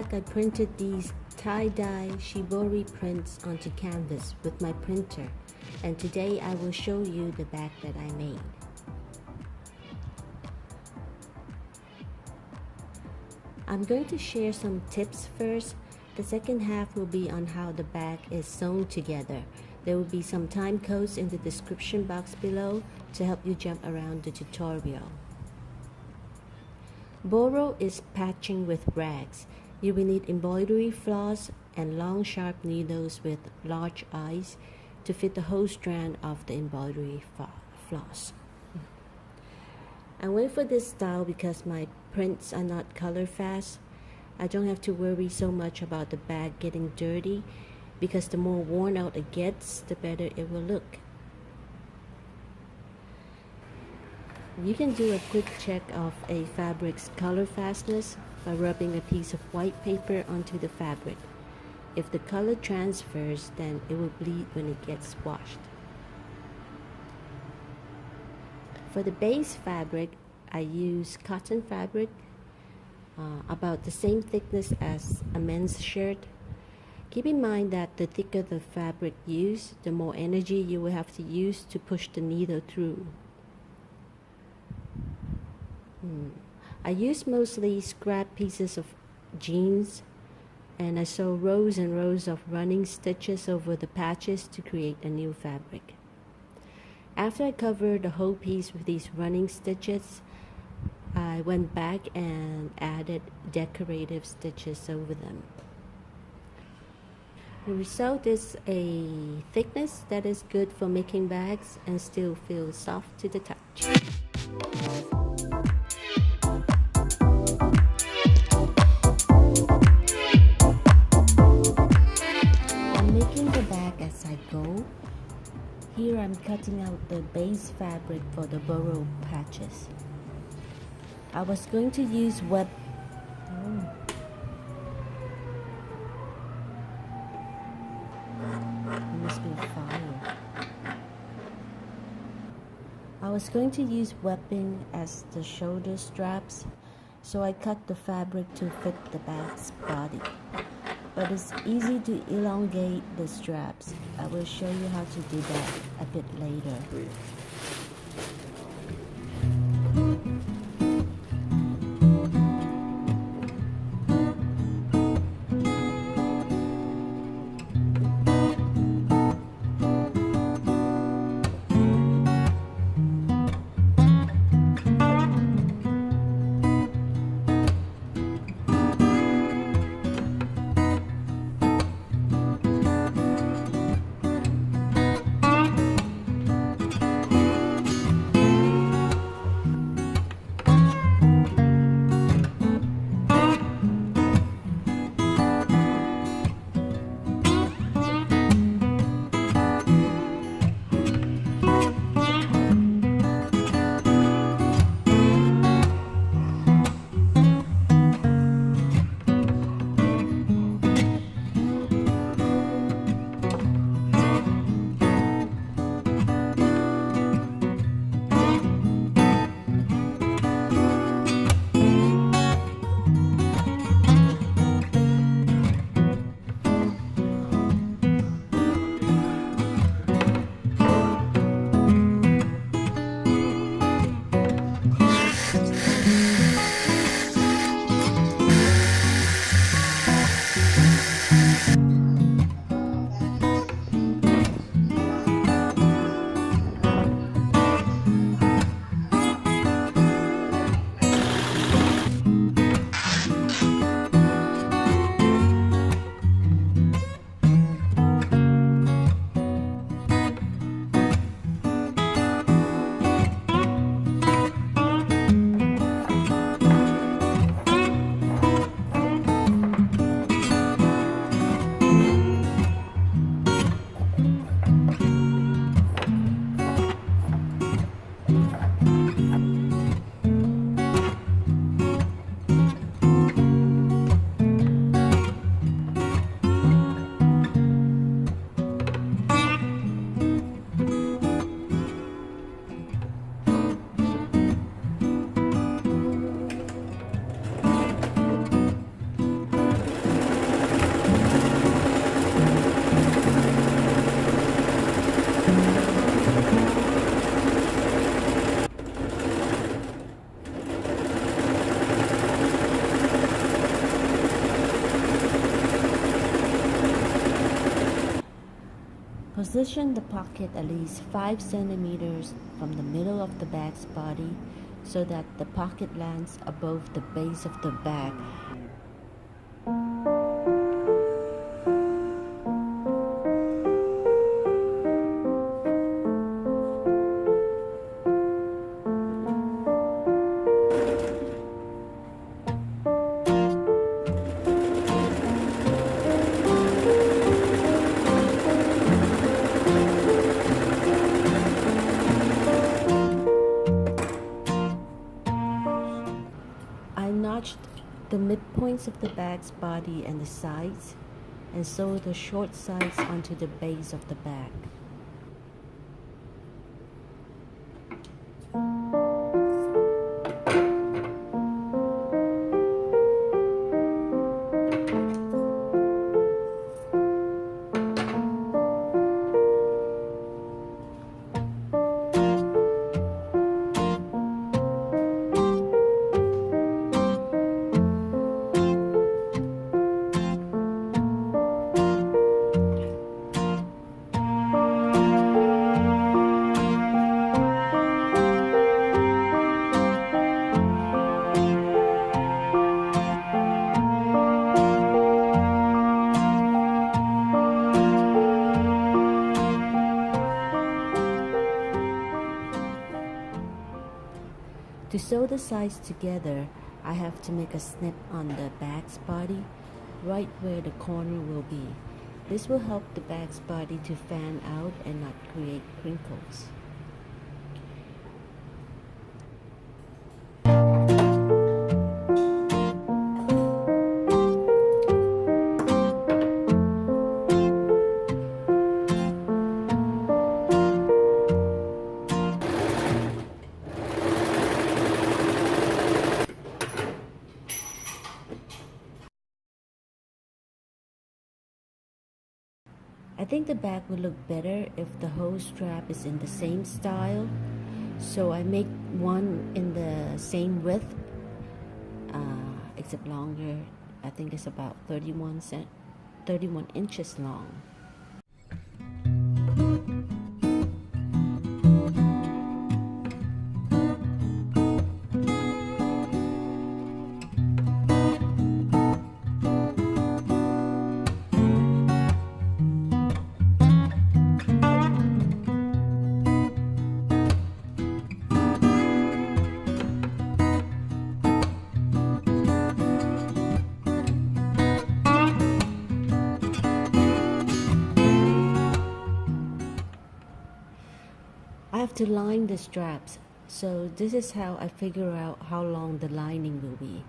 back, I printed these tie-dye shibori prints onto canvas with my printer, and today I will show you the bag that I made. I'm going to share some tips first. The second half will be on how the bag is sewn together. There will be some time codes in the description box below to help you jump around the tutorial. Boro is patching with rags. You will need embroidery floss and long sharp needles with large eyes to fit the whole strand of the embroidery floss. I went for this style because my prints are not color fast. I don't have to worry so much about the bag getting dirty because the more worn out it gets, the better it will look. You can do a quick check of a fabric's color fastness by rubbing a piece of white paper onto the fabric. If the color transfers, then it will bleed when it gets washed. For the base fabric, I use cotton fabric, about the same thickness as a men's shirt. Keep in mind that the thicker the fabric used, the more energy you will have to use to push the needle through. I use mostly scrap pieces of jeans, and I sew rows and rows of running stitches over the patches to create a new fabric. After I covered the whole piece with these running stitches, I went back and added decorative stitches over them. The result is a thickness that is good for making bags and still feels soft to the touch. I'm making the bag as I go. Here I'm cutting out the base fabric for the burrow patches. I was going to use there must be a fire. I was going to use webbing as the shoulder straps, so I cut the fabric to fit the bag's body. But it's easy to elongate the straps. I will show you how to do that a bit later. Position the pocket at least 5 centimeters from the middle of the bag's body so that the pocket lands above the base of the bag. I notched the midpoints of the bag's body and the sides and sewed the short sides onto the base of the bag. To sew the sides together, I have to make a snip on the bag's body, right where the corner will be. This will help the bag's body to fan out and not create crinkles. I think the bag would look better if the hose strap is in the same style, so I make one in the same width, except longer. I think it's about 31 inches long. I have to line the straps, so this is how I figure out how long the lining will be.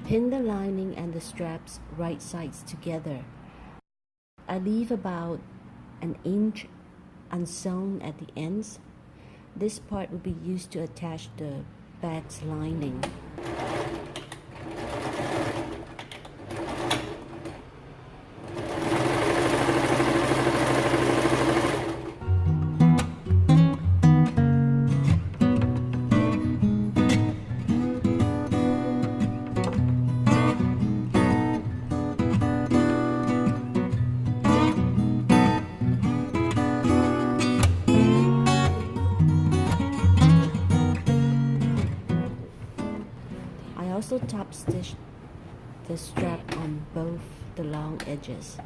Pin the lining and the straps right sides together. I leave about an inch unsewn at the ends. This part will be used to attach the bag's lining. I also top stitch the strap on both the long edges.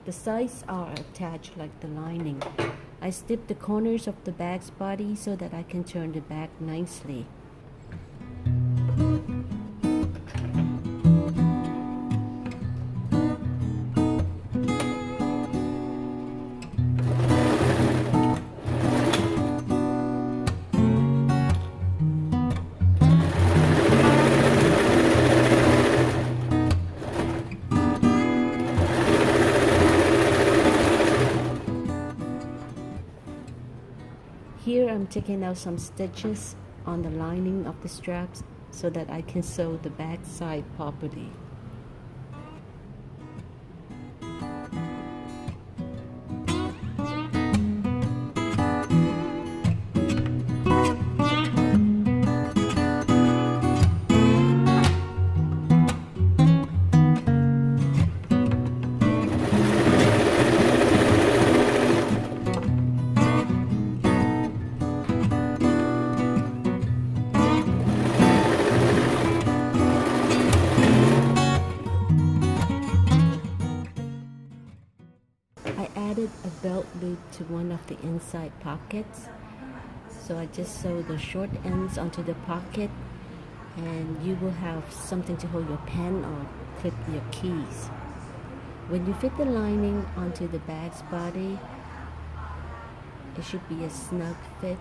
The sides are attached like the lining. I snip the corners of the bag's body so that I can turn the bag nicely. Here I'm taking out some stitches on the lining of the straps so that I can sew the back side properly. I added a belt loop to one of the inside pockets. So I just sew the short ends onto the pocket, and you will have something to hold your pen or clip your keys. When you fit the lining onto the bag's body, it should be a snug fit.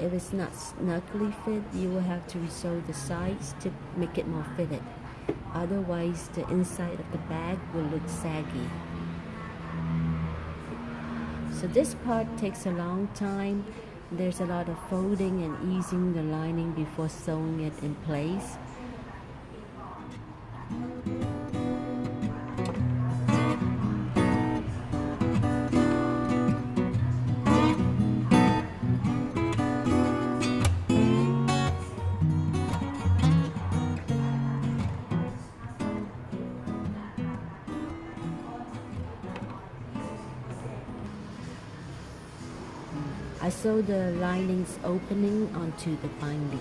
If it's not snugly fit, you will have to resew the sides to make it more fitted. Otherwise, the inside of the bag will look saggy. So this part takes a long time. There's a lot of folding and easing the lining before sewing it in place. I sew the lining's opening onto the binding.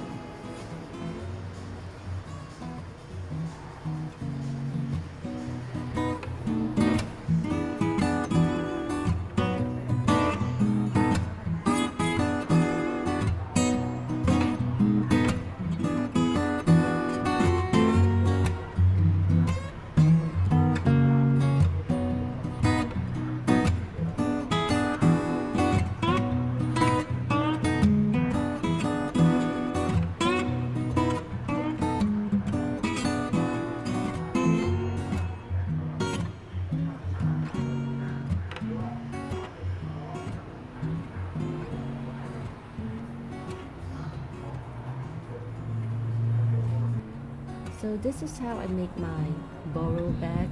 So this is how I make my borrow bag.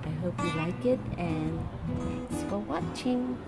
I hope you like it, and thanks for watching.